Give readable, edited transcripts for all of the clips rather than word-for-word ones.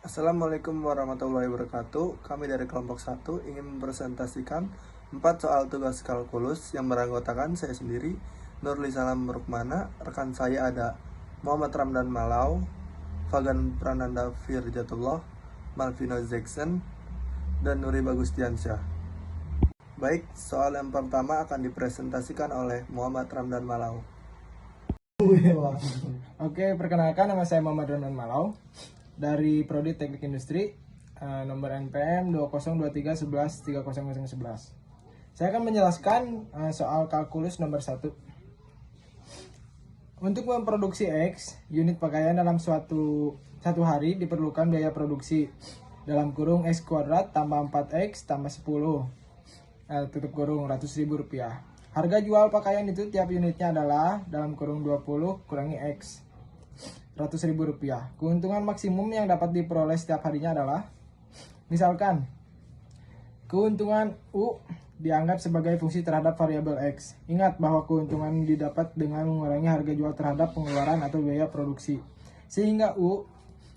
Assalamualaikum warahmatullahi wabarakatuh. Kami dari kelompok 1 ingin mempresentasikan 4 soal tugas kalkulus yang beranggotakan saya sendiri, Nurli Salam Rukmana, rekan saya ada Muhammad Ramdan Malau, Fagan Prananda Firjatullah, Malvino Jackson, dan Nuri Bagustiansyah. Baik, soal yang pertama akan dipresentasikan oleh Muhammad Ramdan Malau. Oke, perkenalkan nama saya Muhammad Ramdan Malau dari Prodi Teknik Industri, nomor NPM 2023113011. Saya akan menjelaskan soal kalkulus nomor 1. Untuk memproduksi X unit pakaian dalam satu hari diperlukan biaya produksi dalam kurung X kuadrat tambah 4X tambah 10 tutup kurung Rp100.000. Harga jual pakaian itu tiap unitnya adalah dalam kurung 20 kurangi X Rp100.000. Keuntungan maksimum yang dapat diperoleh setiap harinya adalah, misalkan, keuntungan U dianggap sebagai fungsi terhadap variabel X. Ingat bahwa keuntungan didapat dengan mengurangi harga jual terhadap pengeluaran atau biaya produksi. Sehingga U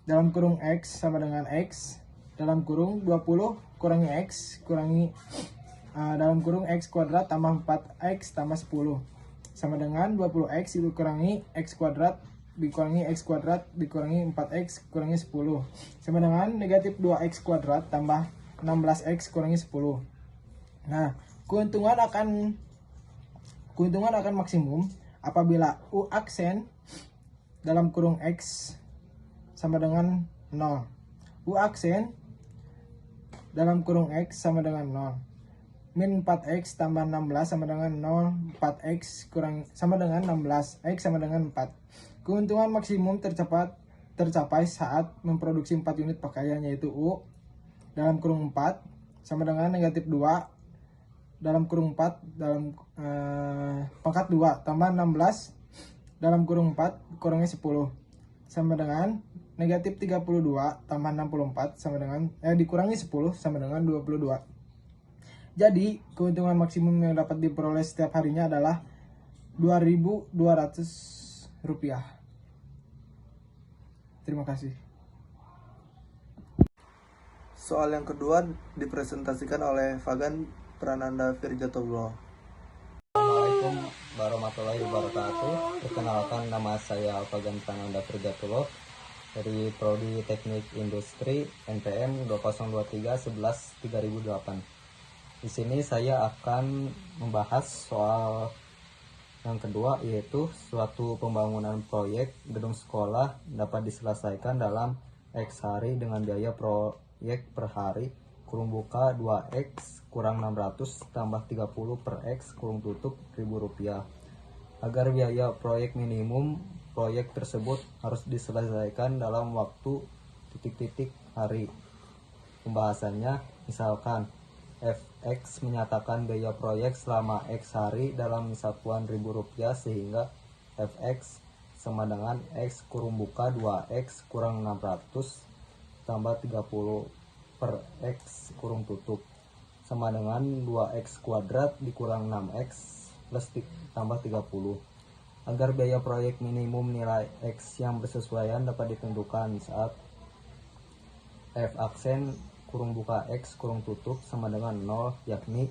dalam kurung X sama dengan X dalam kurung 20 kurangi X kurangi dalam kurung X kuadrat tambah 4X tambah 10 sama dengan 20X itu kurangi X kuadrat dikurangi X kuadrat dikurangi 4X kurangi 10 sama dengan negatif 2X kuadrat tambah 16X kurangi 10. Nah, keuntungan akan maksimum apabila U aksen dalam kurung X sama dengan 0. U aksen dalam kurung X sama dengan 0. Min 4X tambah 16 sama dengan 0. 4X kurang sama dengan 16. X sama dengan 4. Keuntungan maksimum tercapai saat memproduksi 4 unit pakaian, yaitu U dalam kurung 4 sama dengan negatif 2 dalam kurung 4 dalam pangkat 2 tambah 16 dalam kurung 4 kurangi 10 sama dengan negatif 32 tambah 64 sama dengan dikurangi 10 sama dengan 22. Jadi, keuntungan maksimum yang dapat diperoleh setiap harinya adalah Rp2.200. Terima kasih. Soal yang kedua dipresentasikan oleh Fagan Prananda Firjatullah. Assalamualaikum warahmatullahi wabarakatuh. Perkenalkan, nama saya Fagan Prananda Firjatullah dari Prodi Teknik Industri NPM 2023113008. Di sini saya akan membahas soal yang kedua, yaitu suatu pembangunan proyek gedung sekolah dapat diselesaikan dalam X hari dengan biaya proyek per hari kurung buka 2X kurang 600 tambah 30 per X kurung tutup Rp1.000. Agar biaya proyek minimum proyek tersebut harus diselesaikan dalam waktu titik-titik hari. Pembahasannya, misalkan Fx menyatakan biaya proyek selama X hari dalam satuan Rp1.000 sehingga Fx sama dengan X kurung buka 2X kurang 600 tambah 30 per X kurung tutup sama dengan 2X kuadrat dikurang 6X plus tambah 30. Agar biaya proyek minimum nilai X yang bersesuaian dapat ditentukan saat F aksen kurung buka X kurung tutup sama dengan 0, yakni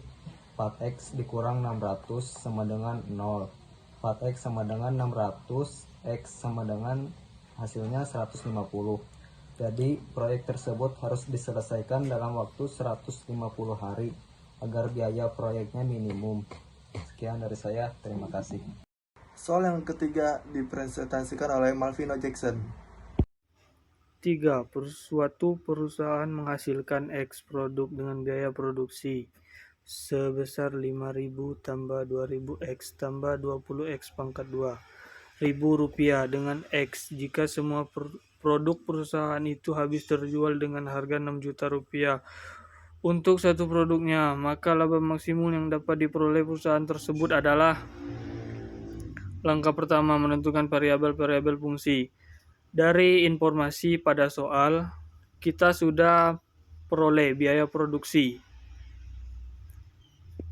4X dikurang 600 sama dengan 0. 4X sama dengan 600, X sama dengan hasilnya 150. Jadi proyek tersebut harus diselesaikan dalam waktu 150 hari agar biaya proyeknya minimum. Sekian dari saya, terima kasih. Soal yang ketiga dipresentasikan oleh Malvino Jackson. 3. Suatu perusahaan menghasilkan X produk dengan biaya produksi sebesar 5.000 tambah 2.000 X tambah 20X pangkat 2 Rp1.000 dengan X jika semua produk perusahaan itu habis terjual dengan harga Rp6.000.000 untuk satu produknya, maka laba maksimum yang dapat diperoleh perusahaan tersebut adalah: langkah pertama, menentukan variabel-variabel fungsi. Dari informasi pada soal, kita sudah peroleh biaya produksi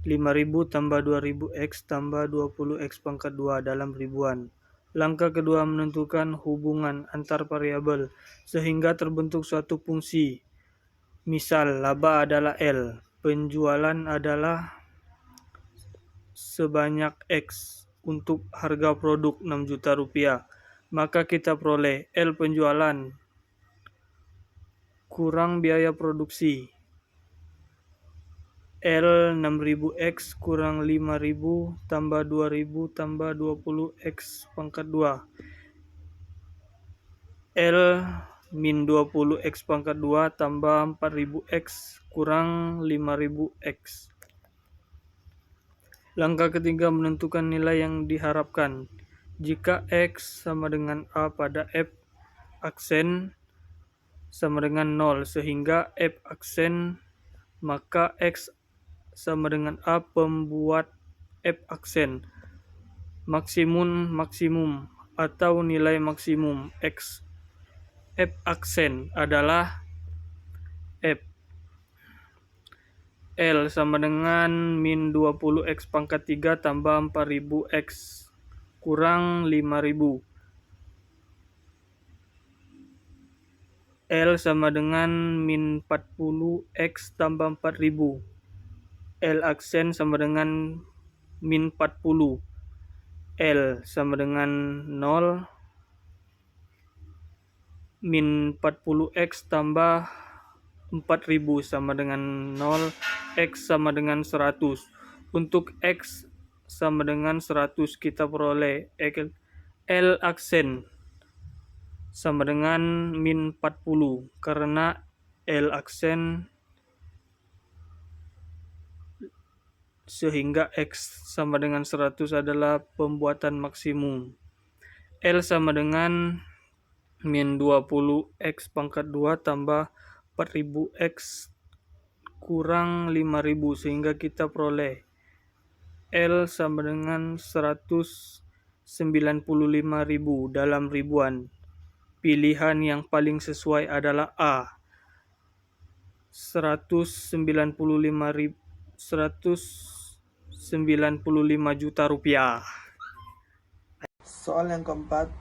5.000 tambah 2.000 X tambah 20X pangkat 2 dalam ribuan. Langkah kedua, menentukan hubungan antar variabel sehingga terbentuk suatu fungsi. Misal, laba adalah L, penjualan adalah sebanyak X untuk harga produk 6 juta rupiah. Maka kita peroleh L penjualan kurang biaya produksi. L 6000 X kurang 5000 tambah 2000 tambah 20 X pangkat 2. L min 20 X pangkat 2 tambah 4000 X kurang 5000 X. Langkah ketiga, menentukan nilai yang diharapkan. Jika X sama dengan A pada F aksen sama dengan 0 sehingga F aksen, maka X sama dengan A pembuat F aksen. Maksimum atau nilai maksimum X F aksen adalah F L sama dengan min 20 X pangkat 3 tambah 4000 X kurang 5000. L sama dengan min 40 X tambah 4000. L aksen sama dengan min 40. L sama dengan 0. Min 40 X tambah 4000 sama dengan 0. X sama dengan 100. Untuk X sama dengan 100 kita peroleh L aksen sama dengan min 40 karena L aksen sehingga X sama dengan 100 adalah pembuatan maksimum. L sama dengan min 20 X pangkat 2 tambah 4000 X kurang 5000 sehingga kita peroleh L sama dengan 195.000 dalam ribuan. Pilihan yang paling sesuai adalah A. 195 juta rupiah. Soal yang keempat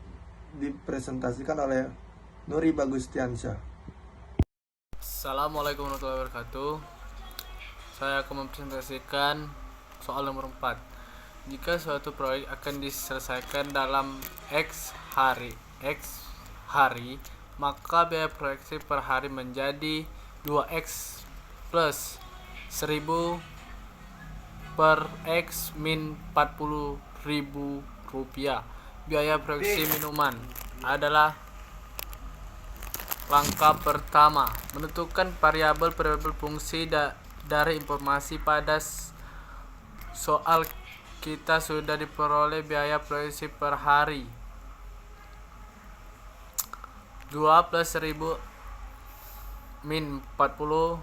dipresentasikan oleh Nuri Bagustiansyah. Assalamualaikum warahmatullahi wabarakatuh. Saya akan mempresentasikan soal nomor 4. Jika suatu proyek akan diselesaikan dalam X hari, maka biaya proyeksi per hari menjadi 2X plus 1000 per X min 40.000 rupiah. Biaya proyeksi minuman adalah langkah pertama, menentukan variabel fungsi dari informasi pada soal kita sudah diperoleh biaya proyeksi per hari 2 plus 1000 min 40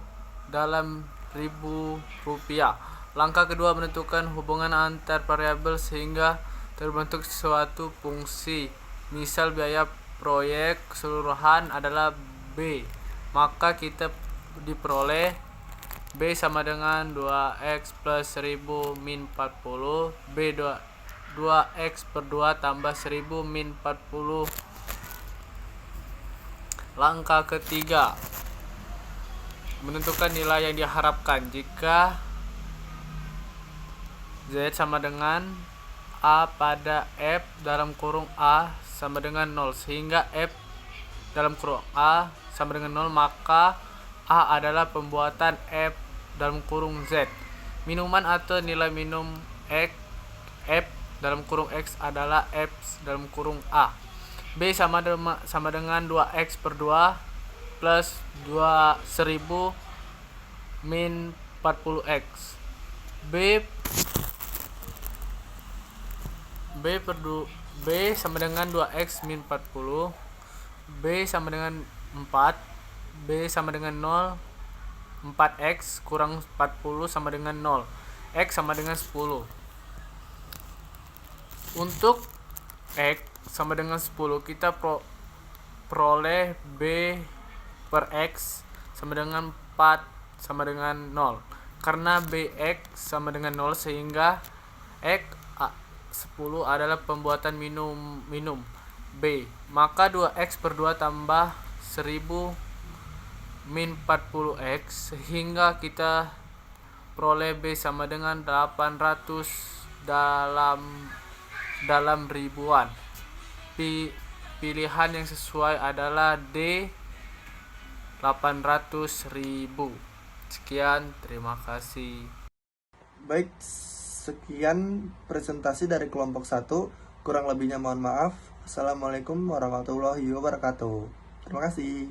dalam 1000 rupiah. Langkah kedua, menentukan hubungan antar variabel sehingga terbentuk suatu fungsi. Misal biaya proyek keseluruhan adalah B, maka kita diperoleh B sama dengan 2X plus 1000 min 40 B 2X per 2 tambah 1000 min 40. Langkah ketiga, menentukan nilai yang diharapkan. Jika Z sama dengan A pada F dalam kurung A sama dengan 0 sehingga F dalam kurung A sama dengan 0, maka A adalah pembuatan F dalam kurung Z. Minuman atau nilai minum F dalam kurung X adalah F dalam kurung A. B sama dengan 2X per 2 plus 1000 min 40X. B sama dengan 2X min 40. B sama dengan 4. B sama dengan 0. 4X kurang 40 sama dengan 0. X sama dengan 10. Untuk X sama dengan 10, kita peroleh B per X sama dengan 4 sama dengan 0. Karena BX sama dengan 0 sehingga X 10 adalah pembuatan minum. B. Maka 2x per 2 tambah 1000 min 40x, sehingga kita peroleh B sama dengan 800 dalam ribuan. Pilihan yang sesuai adalah D, 800.000. Sekian, terima kasih. Baik, sekian presentasi dari kelompok 1. Kurang lebihnya mohon maaf. Assalamualaikum warahmatullahi wabarakatuh. Terima kasih.